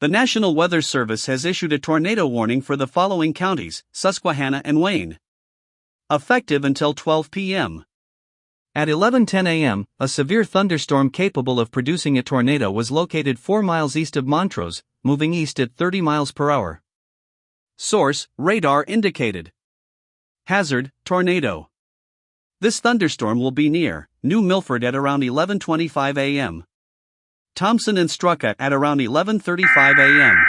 The National Weather Service has issued a tornado warning for the following counties: Susquehanna and Wayne. Effective until 12 p.m. At 11:10 a.m., a severe thunderstorm capable of producing a tornado was located 4 miles east of Montrose, moving east at 30 miles per hour. Source: radar indicated. Hazard: tornado. This thunderstorm will be near New Milford at around 11:25 a.m. Thompson and Strucka at around 11:35 a.m.